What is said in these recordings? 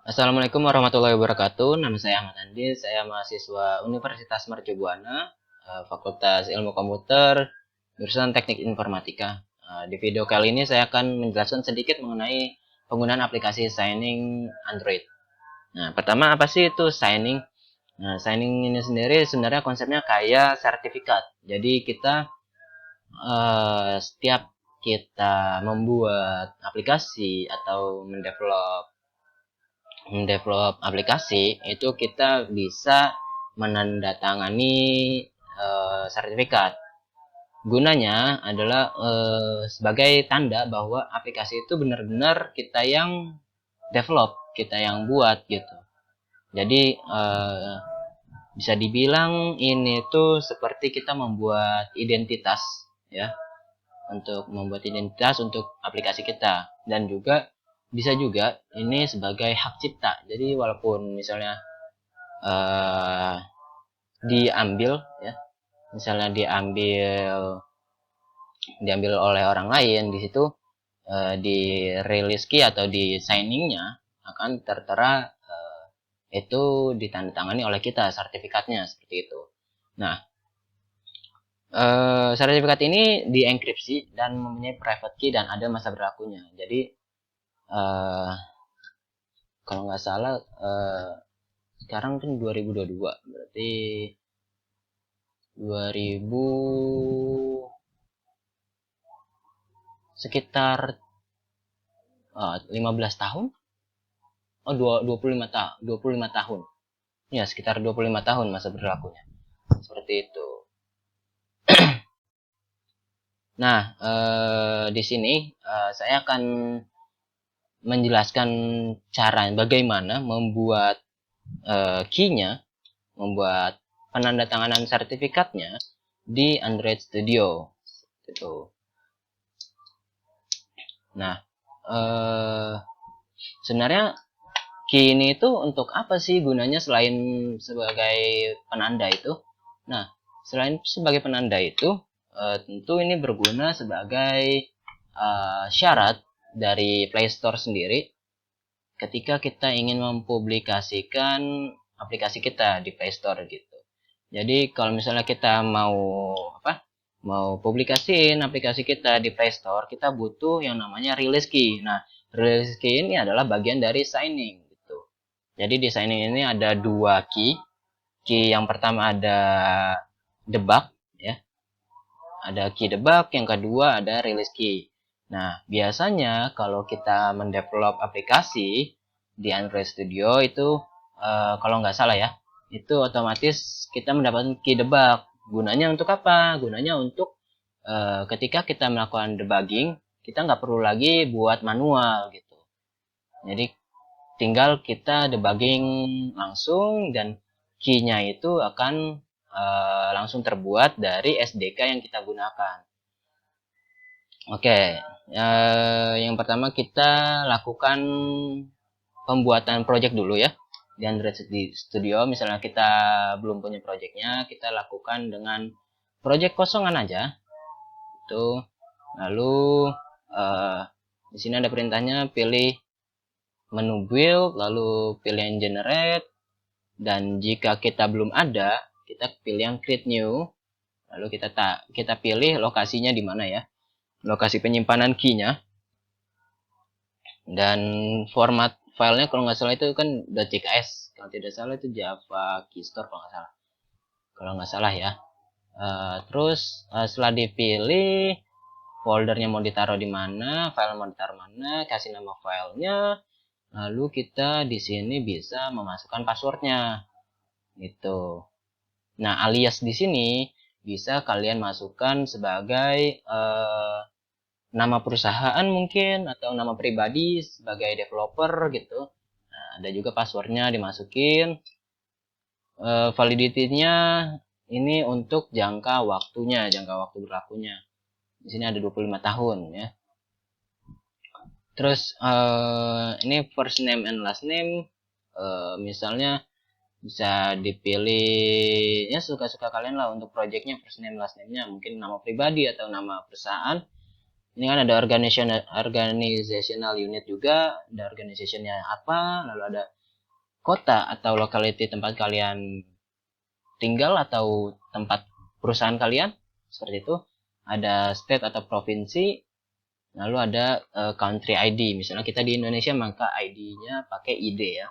Assalamualaikum warahmatullahi wabarakatuh. Nama saya Ahmad Andi. Saya mahasiswa Universitas Mercubuana, Fakultas Ilmu Komputer, jurusan Teknik Informatika. Di video kali ini saya akan menjelaskan sedikit mengenai penggunaan aplikasi signing Android. Nah, pertama apa sih itu signing? Nah, signing ini sendiri sebenarnya konsepnya kayak sertifikat. Jadi kita setiap kita membuat aplikasi atau mendevelop aplikasi itu kita bisa menandatangani sertifikat. Gunanya adalah sebagai tanda bahwa aplikasi itu benar-benar kita yang develop, kita yang buat gitu. Jadi bisa dibilang ini tuh seperti kita membuat identitas ya, untuk membuat identitas untuk aplikasi kita, dan juga bisa juga ini sebagai hak cipta. Jadi walaupun misalnya uh, diambil ya, misalnya diambil oleh orang lain, di situ di release key atau di signingnya akan tertera itu ditandatangani oleh kita sertifikatnya seperti itu. Nah, sertifikat ini dienkripsi dan mempunyai private key dan ada masa berlakunya. Jadi uh, kalau nggak salah sekarang kan 2022, berarti 2000 sekitar 15 tahun. Oh, 25 tahun. Ya, sekitar 25 tahun masa berlakunya. Seperti itu. Nah, di sini saya akan menjelaskan cara bagaimana membuat key-nya, membuat penandatanganan sertifikatnya di Android Studio. Itu. Nah, sebenarnya key ini itu untuk apa sih gunanya selain sebagai penanda itu? Nah, selain sebagai penanda itu, tentu ini berguna sebagai syarat dari Play Store sendiri ketika kita ingin mempublikasikan aplikasi kita di Play Store gitu. Jadi kalau misalnya kita mau publikasiin aplikasi kita di Play Store, kita butuh yang namanya release key. Nah, release key ini adalah bagian dari signing gitu. Jadi di signing ini ada dua key. Key yang pertama ada debug ya. Ada key debug, yang kedua ada release key. Nah, biasanya kalau kita mendevelop aplikasi di Android Studio itu kalau nggak salah ya, itu otomatis kita mendapatkan key debug. Gunanya untuk apa? Gunanya untuk ketika kita melakukan debugging, kita nggak perlu lagi buat manual gitu. Jadi tinggal kita debugging langsung, dan key-nya itu akan langsung terbuat dari SDK yang kita gunakan. Oke, yang pertama kita lakukan pembuatan project dulu ya di Android Studio. Misalnya kita belum punya projectnya, kita lakukan dengan project kosongan aja. Itu lalu di sini ada perintahnya, pilih menu build, lalu pilih yang generate, dan jika kita belum ada, kita pilih yang create new, lalu kita pilih lokasinya di mana ya, lokasi penyimpanan key-nya, dan format filenya kalau nggak salah itu kan .jks, kalau tidak salah itu Java Keystore kalau nggak salah ya. Terus setelah dipilih foldernya mau ditaruh di mana, file mau ditaruh mana, kasih nama filenya, lalu kita di sini bisa memasukkan passwordnya gitu. Nah, alias di sini bisa kalian masukkan sebagai nama perusahaan mungkin, atau nama pribadi sebagai developer gitu. Nah, ada juga passwordnya dimasukin. Validity-nya ini untuk jangka waktu berlakunya. Di sini ada 25 tahun ya. Terus ini first name and last name, misalnya bisa dipilih ya suka-suka kalian lah untuk projectnya, first name last name-nya mungkin nama pribadi atau nama perusahaan. Ini kan ada organizational unit juga, ada organizationnya apa, lalu ada kota atau locality tempat kalian tinggal atau tempat perusahaan kalian, seperti itu. Ada state atau provinsi, lalu ada country ID. Misalnya kita di Indonesia, maka ID-nya pakai ID ya.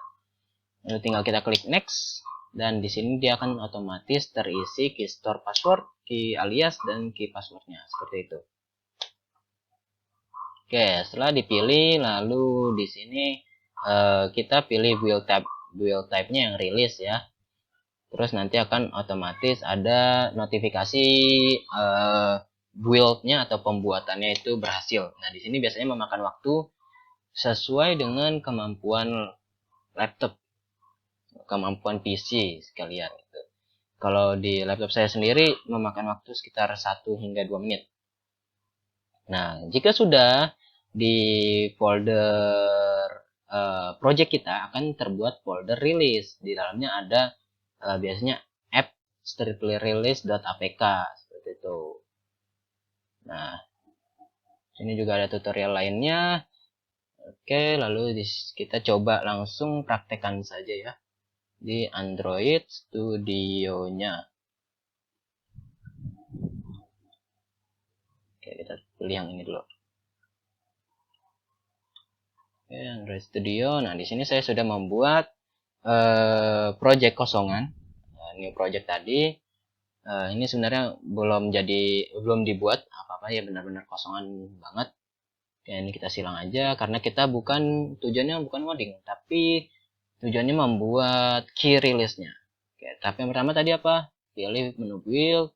Lalu tinggal kita klik next, dan di sini dia akan otomatis terisi key store password, key alias, dan key passwordnya, seperti itu. Oke, setelah dipilih, lalu di sini kita pilih build type-nya yang release ya. Terus nanti akan otomatis ada notifikasi build-nya atau pembuatannya itu berhasil. Nah, di sini biasanya memakan waktu sesuai dengan kemampuan laptop, kemampuan PC sekalian gitu. Kalau di laptop saya sendiri memakan waktu sekitar 1 hingga 2 menit. Nah, jika sudah di folder project kita akan terbuat folder release. Di dalamnya ada biasanya app strictlyrelease.apk seperti itu. Nah, sini juga ada tutorial lainnya. Oke, lalu kita coba langsung praktekkan saja ya di Android Studio-nya. Oke, kita pilih yang ini dulu. Oke, Android Studio. Nah, di sini saya sudah membuat project kosongan. Nah, new project tadi. Ini sebenarnya belum dibuat apa-apa ya, benar-benar kosongan banget. Oke, ini kita silang aja karena kita tujuannya bukan ngoding, tapi tujuannya membuat key release-nya. Oke, tapi yang pertama tadi apa? Pilih menu build,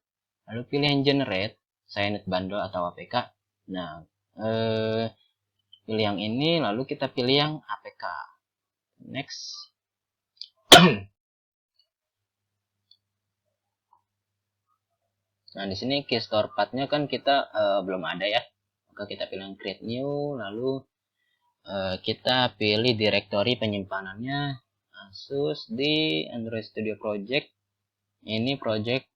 lalu pilih yang generate, Science bundle atau APK. Nah, pilih yang ini, lalu kita pilih yang APK. Next. Nah, di sini key store path-nya kan kita belum ada ya. Maka kita pilih yang create new, lalu kita pilih direktori penyimpanannya Asus di Android Studio Project. Ini project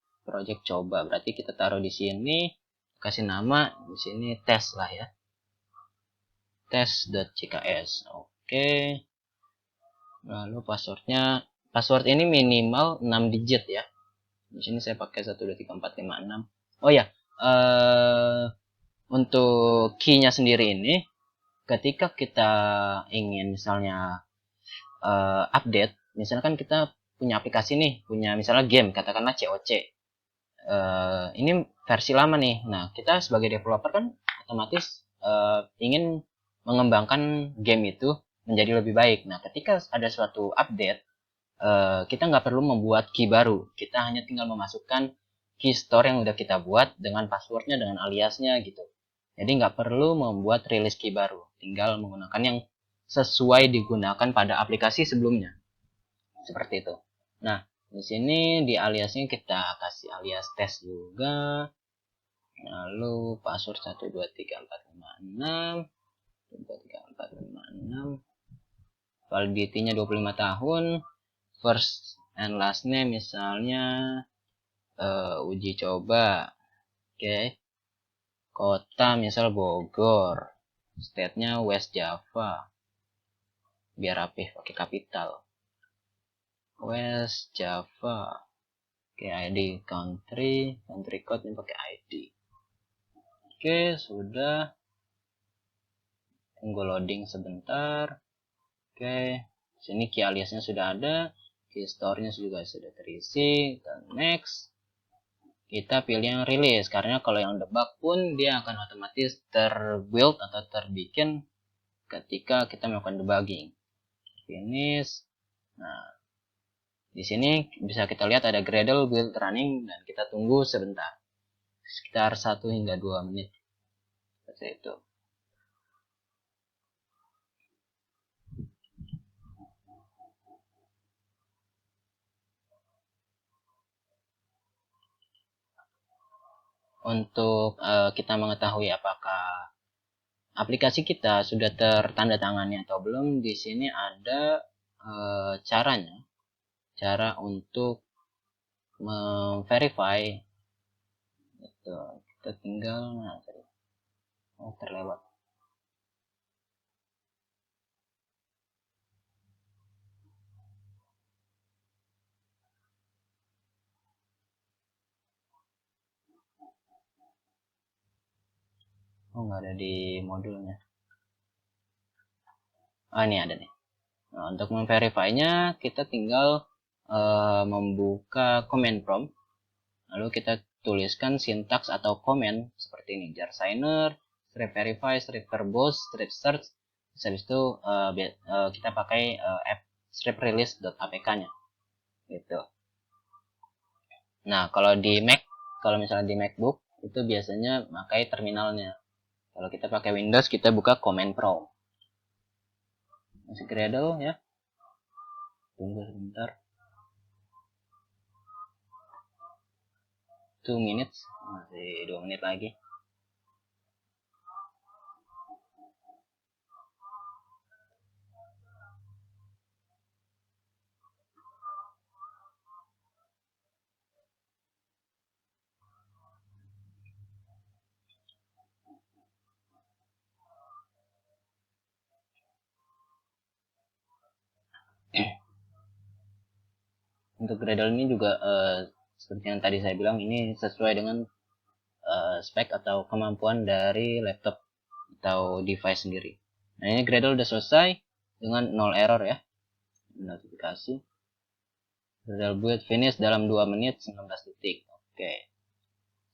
coba, berarti kita taruh di sini, kasih nama di sini tes lah ya, tes.cks. Oke, lalu password ini minimal 6 digit ya. Di sini saya pakai 1 2 3 4 5 6. Oh ya, untuk key-nya sendiri ini ketika kita ingin misalnya update, misalkan kita punya aplikasi nih, punya misalnya game, katakanlah COC. Ini versi lama nih. Nah, kita sebagai developer kan otomatis ingin mengembangkan game itu menjadi lebih baik. Nah, ketika ada suatu update, kita nggak perlu membuat key baru. Kita hanya tinggal memasukkan key store yang udah kita buat dengan passwordnya, dengan aliasnya gitu. Jadi nggak perlu membuat release key baru. Tinggal menggunakan yang sesuai digunakan pada aplikasi sebelumnya. Seperti itu. Nah, di sini di aliasnya kita kasih alias tes juga. Lalu password 123456. 123456. Validity-nya 25 tahun. First and last name misalnya uji coba. Oke. Kota misal Bogor. State-nya West Java. Biar rapih pakai kapital. West Java. Oke, ID country code ini pakai ID. Oke, sudah. Tunggu loading sebentar. Oke, sini key aliasnya sudah ada, key store-nya juga sudah terisi. Dan next, kita pilih yang release karena kalau yang debug pun dia akan otomatis terbuild atau terbikin ketika kita melakukan debugging. Finish. Nah, di sini bisa kita lihat ada Gradle build running dan kita tunggu sebentar, sekitar 1 hingga 2 menit. Seperti itu. Untuk kita mengetahui apakah aplikasi kita sudah tertandatangani atau belum, di sini ada caranya, cara untuk memverify. Gitu. Kita tinggal terlewat. Oh, nggak ada di modulnya. Oh, ini ada nih. Nah, untuk memverify-nya kita tinggal membuka command prompt, lalu kita tuliskan sintaks atau komen seperti ini: jar signer, strip verify, strip verbose, strip search. Habis itu kita pakai app strip release.apk-nya gitu. Nah, kalau di Mac, kalau misalnya di MacBook itu biasanya pakai terminalnya. Kalau kita pakai Windows, kita buka command prompt. Masih Gradle ya. Tunggu sebentar. 2 minutes, masih 2 menit lagi. Untuk Gradle ini juga seperti yang tadi saya bilang, ini sesuai dengan spek atau kemampuan dari laptop atau device sendiri. Nah, ini Gradle udah selesai dengan 0 error ya. Notifikasi Gradle build finish dalam 2 menit 19 detik. Oke,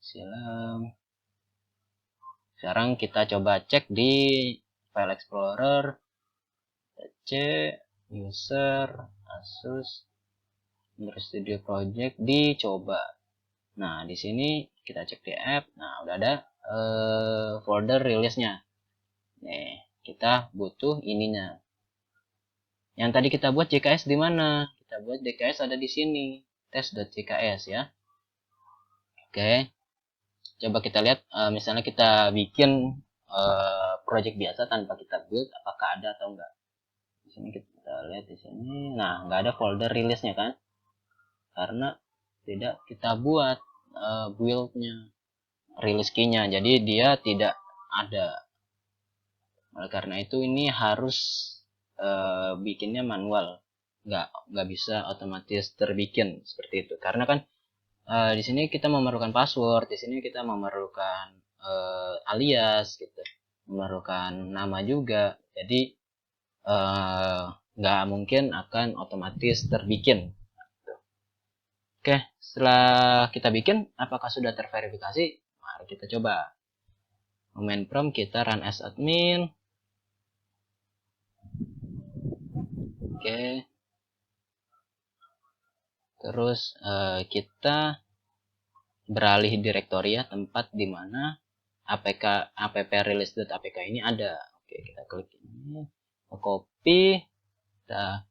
silang. Sekarang kita coba cek di file explorer. Kita cek user Asus Studio Project, dicoba. Nah, di sini kita cek di app. Nah, udah ada folder rilisnya. Nih, kita butuh ininya. Yang tadi kita buat JKS di mana? Kita buat JKS ada di sini, tes.jks ya. Oke, coba kita lihat. Misalnya kita bikin project biasa tanpa kita build, apakah ada atau enggak? Di sini kita lihat di sini. Nah, nggak ada folder rilisnya kan? Karena tidak kita buat buildnya, release key-nya, jadi dia tidak ada. Oleh karena itu ini harus bikinnya manual, nggak bisa otomatis terbikin seperti itu. Karena kan di sini kita memerlukan password, di sini kita memerlukan alias gitu, memerlukan nama juga. Jadi nggak mungkin akan otomatis terbikin. Oke, setelah kita bikin, apakah sudah terverifikasi? Mari kita coba. Command prompt kita run as admin. Oke. Terus kita beralih direktori ya, tempat di mana app release.apk ini ada. Oke, kita klik ini, copy, kita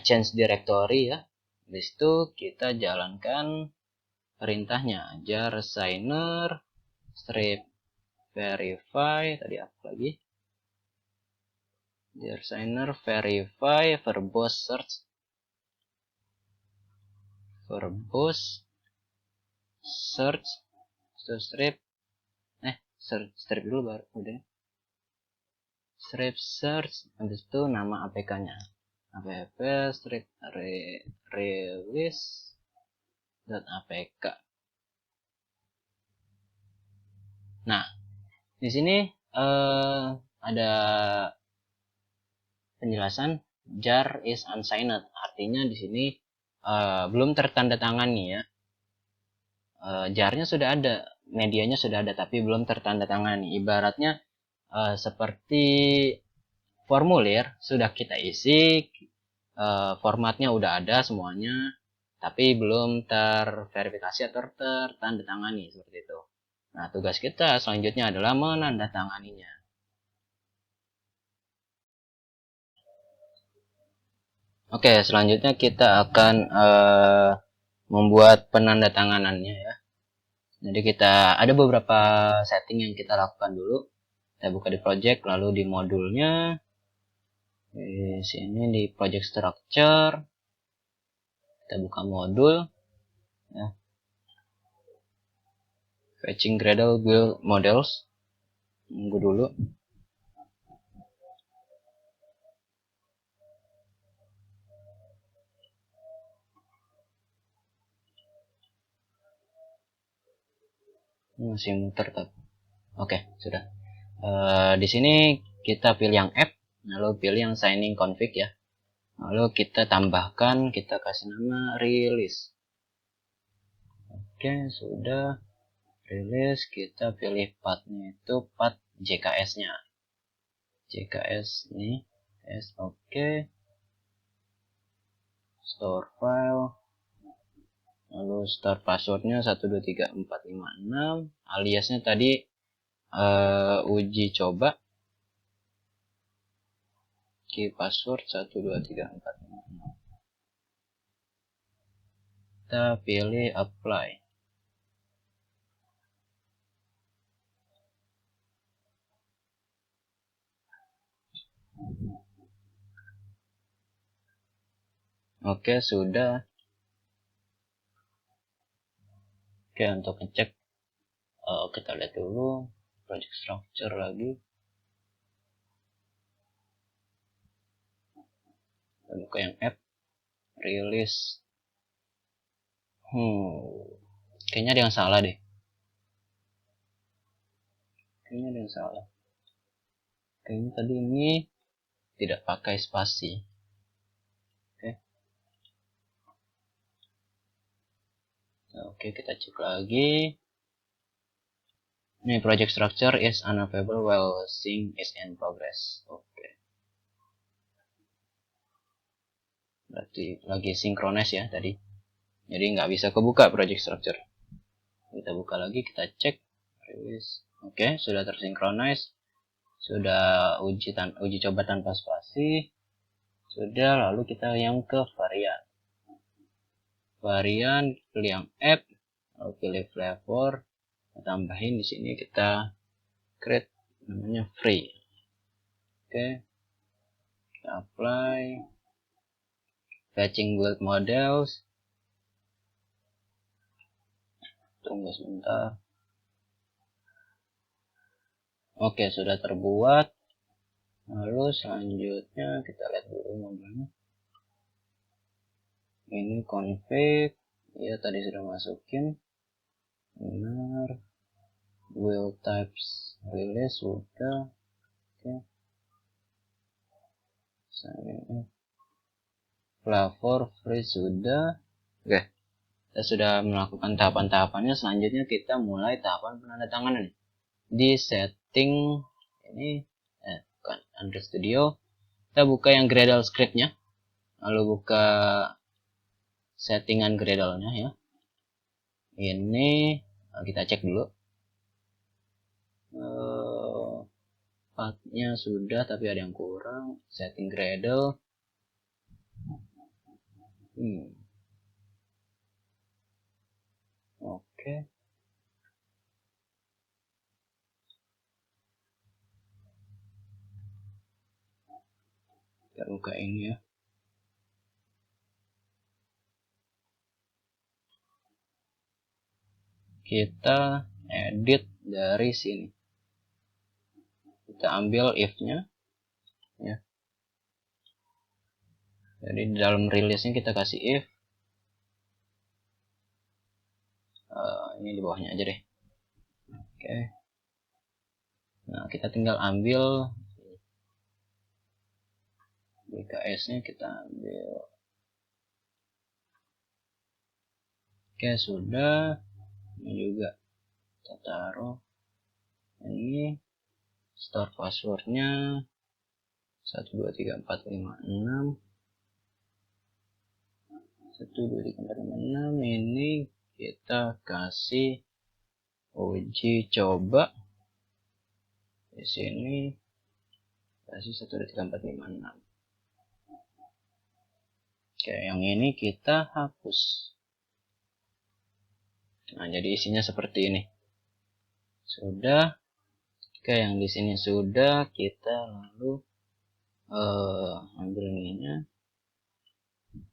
change directory ya. Habis itu kita jalankan perintahnya, jar signer, strip verify, tadi apa lagi? Jar signer, verify, verbose search, verbose search, strip, strip dulu baru udah. Strip search, habis itu nama APK-nya. app strip release.apk. Nah, di sini ada penjelasan jar is unsigned, artinya di sini belum tertandatangani ya. Jarnya sudah ada, medianya sudah ada, tapi belum tertandatangani. Ibaratnya seperti formulir sudah kita isi, formatnya udah ada semuanya, tapi belum terverifikasi atau tertandatangani seperti itu. Nah, tugas kita selanjutnya adalah menandatanganinya. Oke, selanjutnya kita akan membuat penandatanganannya ya. Jadi kita ada beberapa setting yang kita lakukan dulu. Kita buka di project, lalu di modulnya. Di sini di project structure. Kita buka modul. Ya. Fetching Gradle build models. Tunggu dulu. Masih muter tapi. Oke, sudah. Di sini kita pilih yang app, lalu pilih yang signing config ya. Lalu kita tambahkan, kita kasih nama release. Oke, sudah release, kita pilih pathnya itu path JKS-nya. JKS nih, oke. Store file, lalu start passwordnya 123456, aliasnya tadi uji coba, key password 123456. Kita pilih apply. Oke, sudah. Oke, untuk ngecek kita lihat dulu project structure lagi. Kita buka yang app, release. Kayaknya ada yang salah deh. Kayaknya tadi ini tidak pakai spasi. Oke, kita cek lagi. Ini project structure is unavailable while sync is in progress. Oke. Berarti lagi sinkronis ya tadi. Jadi nggak bisa kebuka project structure. Kita buka lagi, kita cek. Oke, sudah tersinkronis. Sudah uji coba tanpa spasi. Sudah, lalu kita yang ke varian. Pilih yang app, lalu pilih flavor. Kita tambahin di sini, kita create namanya free. Oke, kita apply. Fetching build models. Tunggu sebentar. Oke, sudah terbuat. Lalu selanjutnya kita lihat dulu modelnya. Ini config. Ya, tadi sudah masukin. Benar. Build types release sudah. Oke. Flavor free sudah. Oke. Kita sudah melakukan tahapan-tahapannya. Selanjutnya kita mulai tahapan penandatanganan. Di setting ini bukan Android Studio, kita buka yang Gradle scriptnya, lalu buka settingan Gradle-nya ya. Ini kita cek dulu. Pathnya sudah, tapi ada yang kurang. Setting Gradle. Oke. Kita buka ini ya. Kita edit dari sini. Kita ambil if-nya ya. Jadi di dalam release-nya kita kasih if. Ini di bawahnya aja deh. Oke. Nah, kita tinggal ambil BKS-nya, kita ambil. Oke, sudah. Ini juga kita taruh. Ini store passwordnya 123456. Ini kita kasih uji coba. Di sini kasih 123456. Oke, yang ini kita hapus. Nah, jadi isinya seperti ini. Sudah. Oke, yang di sini sudah, kita lalu ambil ininya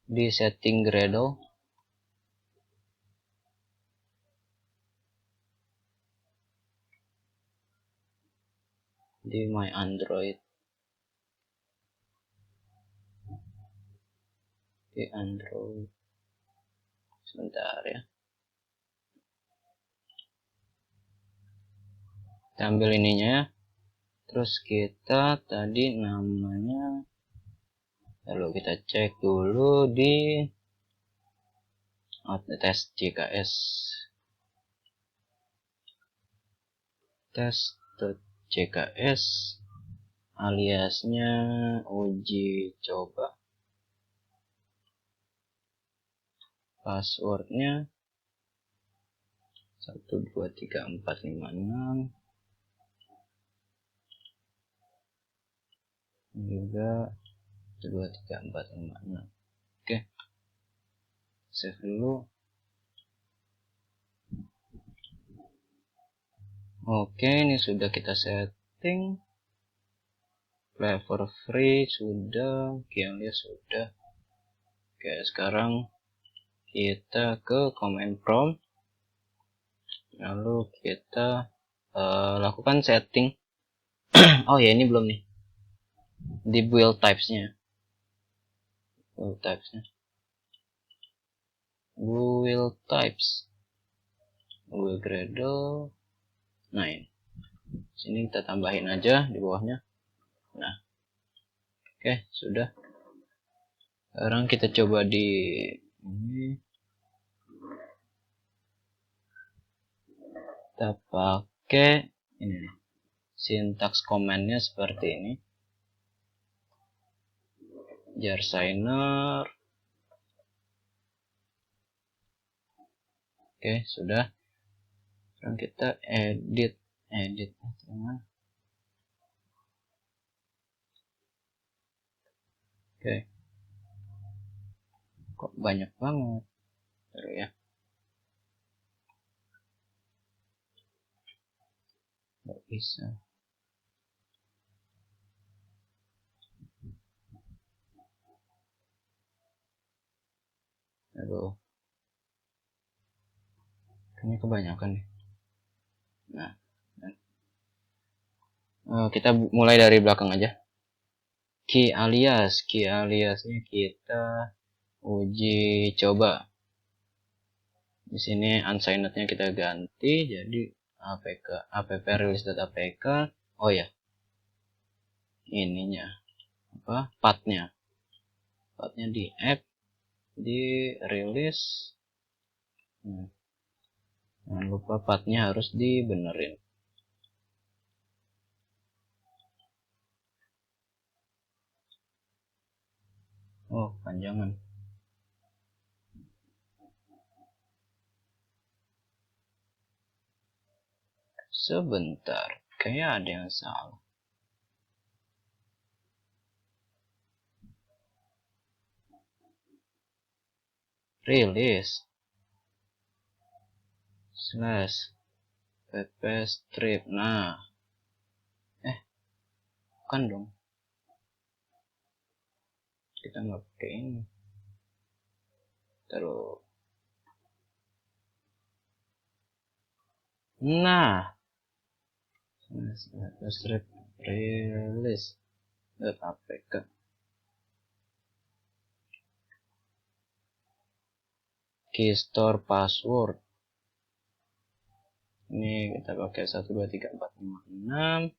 di setting Gradle. Di my Android. Di Android. Sebentar ya. Kita ambil ininya ya. Terus kita tadi namanya, lalu kita cek dulu di tes JKS, tes.jks, aliasnya uji coba, passwordnya 123456 juga 23456. Oke, save dulu. Oke, ini sudah kita setting. Play for free sudah, alias sudah. Oke, sekarang kita ke command prompt, lalu kita lakukan setting. Oh ya, ini belum nih, di build typesnya, build types, Google Gradle. Nah, ini sini kita tambahin aja di bawahnya. Nah, oke, sudah. Sekarang kita coba di ini, kita pakai ini nih, sintaks commandnya seperti ini, jar signer. Oke, sudah. Sekarang kita edit teman. Oke, kok banyak banget terus ya, nggak bisa. Aduh, ini kebanyakan nih. Nah, kita mulai dari belakang aja. Key aliasnya kita uji coba. Di sini unsigned-nya kita ganti jadi app release.apk. Oh ya, ininya apa, pathnya di app, di release. Jangan lupa pathnya harus dibenerin. Oh, panjangan. Sebentar, kayak ada yang salah. Release / pp strip. Nah, bukan dong, kita nggak pakai ini. Terus, nah, strip release.apk. Key store password. Ini kita pakai 123456.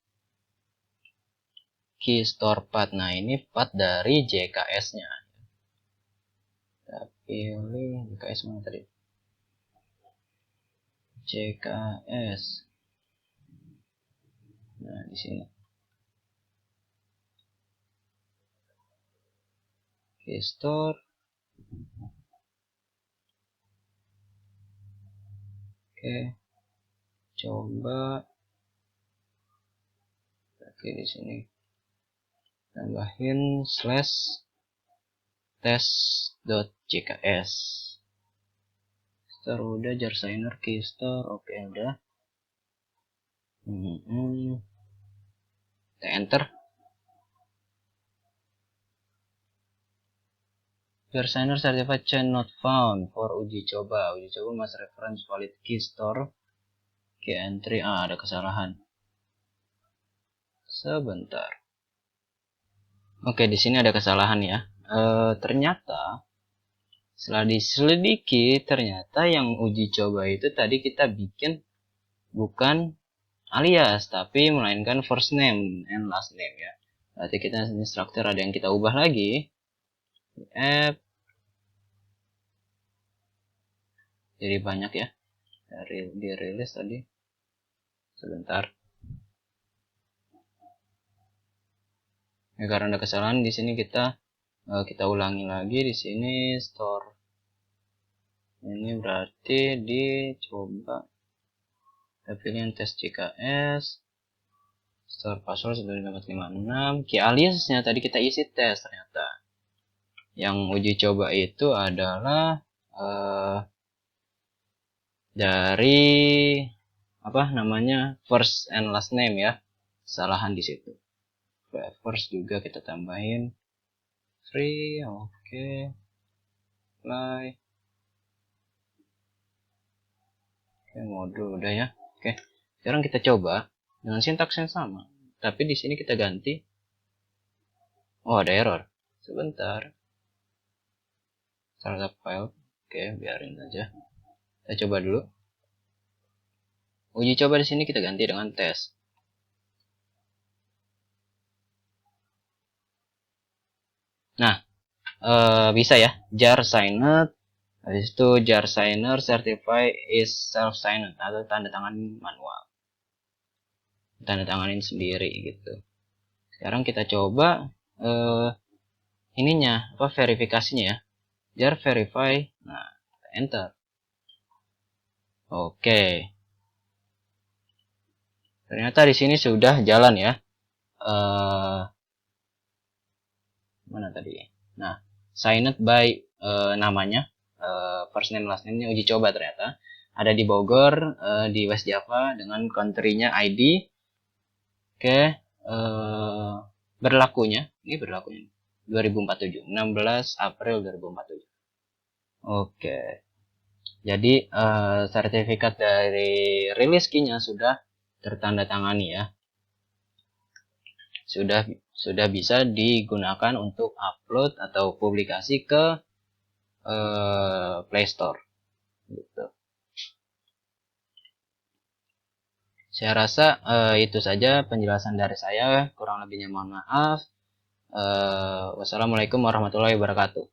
Key store path. Nah, ini path dari JKS-nya. Kita pilih JKS mana tadi? JKS. Nah, di sini. Key store. Oke. Coba pakai di sini. Tambahin /test.jks. Store udah, jar signer, key store, oke udah. Kita enter. Jar signer certified chain not found for uji coba. Uji coba mas reference valid key store. Key entry, ada kesalahan. Sebentar. Oke, di sini ada kesalahan ya. Ternyata setelah diselidiki, ternyata yang uji coba itu tadi kita bikin bukan alias, tapi melainkan first name and last name ya. Berarti kita ini struktur ada yang kita ubah lagi. App. Jadi banyak ya. Dari dirilis tadi. Sebentar. Ya, karena ada kesalahan di sini kita ulangi lagi di sini store. Ini berarti dicoba. Kita pilih yang tes CKS. Store password 1456. Key aliasnya tadi kita isi tes ternyata. Yang uji coba itu adalah dari apa namanya first and last name ya. Kesalahan di situ. First juga kita tambahin free, oke. Apply. Oke, modul udah ya. Oke. Sekarang kita coba dengan sintaks yang sama, tapi di sini kita ganti. Oh, ada error. Sebentar. Startup file. Oke, biarin aja. Kita coba dulu. Uji coba di sini kita ganti dengan tes. Nah, bisa ya. Jar signed. Habis itu jar signer certify is self signed atau tanda tangan manual. Tanda tanganin sendiri gitu. Sekarang kita coba ininya apa verifikasinya ya. Jar verify. Nah, enter. Oke. Ternyata di sini sudah jalan ya. Mana tadi? Nah, signed by namanya first name last name-nya uji coba ternyata ada di Bogor, di West Java dengan country-nya ID. Oke, berlakunya 2047, 16 April 2047. Oke. Jadi sertifikat dari release key-nya sudah tertandatangani ya. Sudah bisa digunakan untuk upload atau publikasi ke Play Store gitu. Saya rasa itu saja penjelasan dari saya, kurang lebihnya mohon maaf. Wassalamualaikum warahmatullahi wabarakatuh.